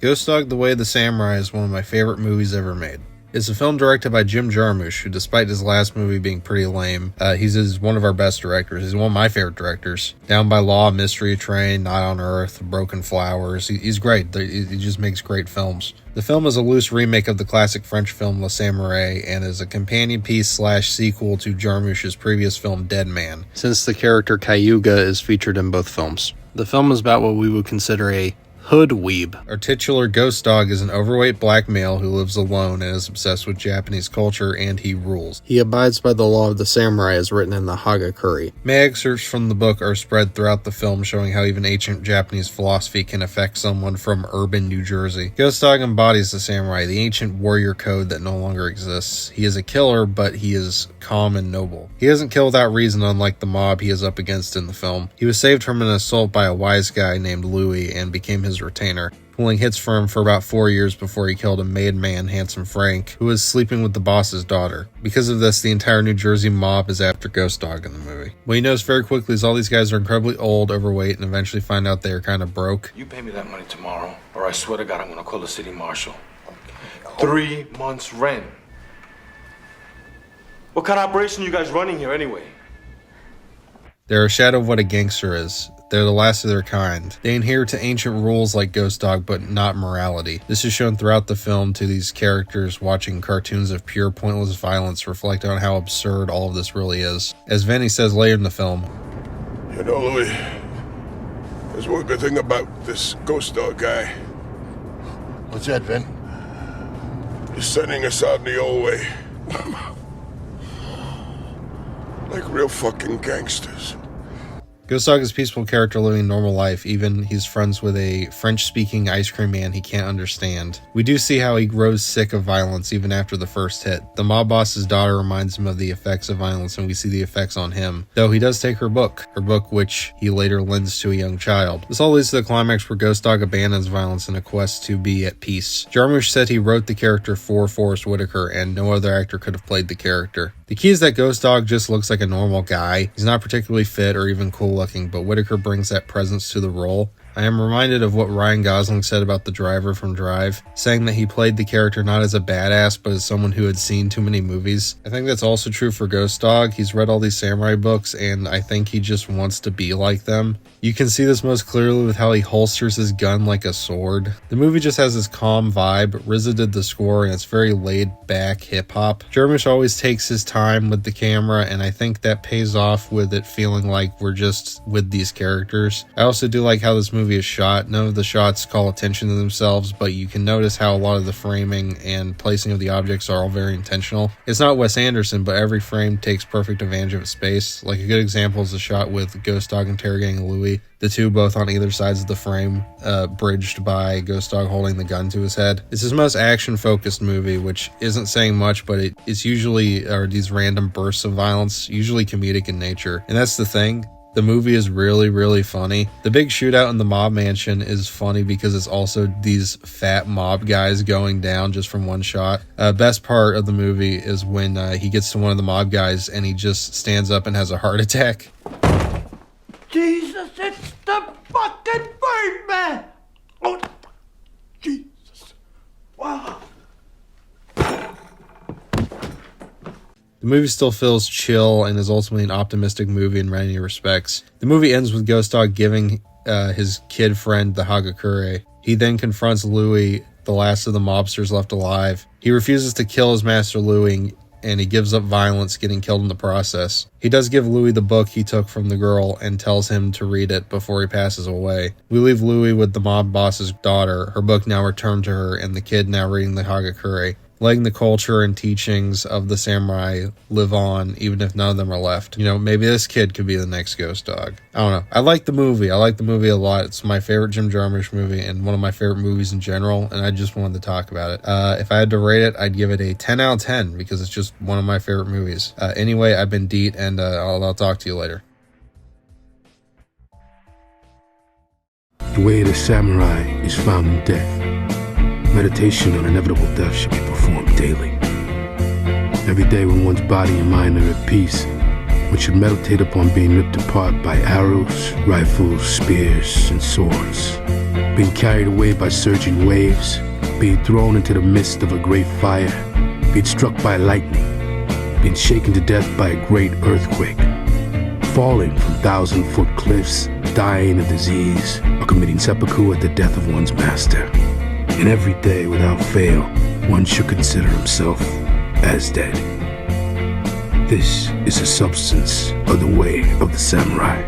Ghost Dog: The Way of the Samurai is one of my favorite movies ever made. It's a film directed by Jim Jarmusch, who, despite his last movie being pretty lame, he's one of our best directors. He's one of my favorite directors. Down by Law, Mystery Train, Night on Earth, Broken Flowers. He's great. He just makes great films. The film is a loose remake of the classic French film Le Samouraï and is a companion piece / sequel to Jarmusch's previous film Dead Man, since the character Cayuga is featured in both films. The film is about what we would consider a hood weeb. Our titular Ghost Dog is an overweight black male who lives alone and is obsessed with Japanese culture, and he rules. He abides by the law of the samurai as written in the Hagakure. May excerpts from the book are spread throughout the film, showing how even ancient Japanese philosophy can affect someone from urban New Jersey. Ghost Dog embodies the samurai, the ancient warrior code that no longer exists. He is a killer, but he is calm and noble. He doesn't kill without reason, unlike the mob he is up against in the film. He was saved from an assault by a wise guy named Louis and became his retainer, pulling hits for him for about 4 years before he killed a made man, Handsome Frank, who was sleeping with the boss's daughter. Because of this, the entire New Jersey mob is after Ghost Dog in the movie. What he knows very quickly is all these guys are incredibly old, overweight, and eventually find out they are kind of broke. You pay me that money tomorrow, or I swear to God I'm gonna call the city marshal. 3 months rent. What kind of operation you guys running here anyway? They're a shadow of what a gangster is. They're the last of their kind. They adhere to ancient rules like Ghost Dog, but not morality. This is shown throughout the film to these characters watching cartoons of pure pointless violence reflect on how absurd all of this really is. As Vinny says later in the film, "You know, Louis, there's one good thing about this Ghost Dog guy. What's that, Vin? He's sending us out in the old way. Like real fucking gangsters." Ghost Dog is a peaceful character living a normal life, even he's friends with a French-speaking ice cream man he can't understand. We do see how he grows sick of violence even after the first hit. The mob boss's daughter reminds him of the effects of violence, and we see the effects on him, though he does take her book which he later lends to a young child. This all leads to the climax where Ghost Dog abandons violence in a quest to be at peace. Jarmusch said he wrote the character for Forest Whitaker, and no other actor could have played the character. The key is that Ghost Dog just looks like a normal guy. He's not particularly fit or even cool looking, but Whitaker brings that presence to the role. I am reminded of what Ryan Gosling said about the driver from Drive, saying that he played the character not as a badass, but as someone who had seen too many movies. I think that's also true for Ghost Dog. He's read all these samurai books, and I think he just wants to be like them. You can see this most clearly with how he holsters his gun like a sword. The movie just has this calm vibe. RZA did the score, and it's very laid-back hip-hop. Jarmusch always takes his time with the camera, and I think that pays off with it feeling like we're just with these characters. I also do like how this movie is shot. None of the shots call attention to themselves, but you can notice how a lot of the framing and placing of the objects are all very intentional. It's not Wes Anderson, but every frame takes perfect advantage of space. Like a good example is the shot with Ghost Dog interrogating Louis, the two both on either sides of the frame, bridged by Ghost Dog holding the gun to his head. It's his most action-focused movie, which isn't saying much, but it's usually these random bursts of violence, usually comedic in nature. And that's the thing. The movie is really, really funny. The big shootout in the mob mansion is funny because it's also these fat mob guys going down just from one shot. Best part of the movie is when he gets to one of the mob guys and he just stands up and has a heart attack. Jesus, it's the fucking Birdman! Oh, Jesus. Wow. The movie still feels chill and is ultimately an optimistic movie in many respects. The movie ends with Ghost Dog giving his kid friend the Hagakure. He then confronts Louis, the last of the mobsters left alive. He refuses to kill his master Louis, and he gives up violence, getting killed in the process. He does give Louis the book he took from the girl and tells him to read it before he passes away. We leave Louis with the mob boss's daughter, her book now returned to her, and the kid now reading the Hagakure, letting the culture and teachings of the samurai live on, even if none of them are left. You know, maybe this kid could be the next Ghost Dog. I don't know. I like the movie. I like the movie a lot. It's my favorite Jim Jarmusch movie and one of my favorite movies in general, and I just wanted to talk about it. If I had to rate it, I'd give it a 10 out of 10 because it's just one of my favorite movies. Anyway, I've been Deet, and I'll talk to you later. The way of the samurai is found in death. Meditation on inevitable death should be performed daily. Every day when one's body and mind are at peace, one should meditate upon being ripped apart by arrows, rifles, spears, and swords. being carried away by surging waves, being thrown into the midst of a great fire, being struck by lightning, being shaken to death by a great earthquake, falling from 1,000-foot cliffs, dying of disease, or committing seppuku at the death of one's master. And every day, without fail, one should consider himself as dead. This is the substance of the way of the samurai.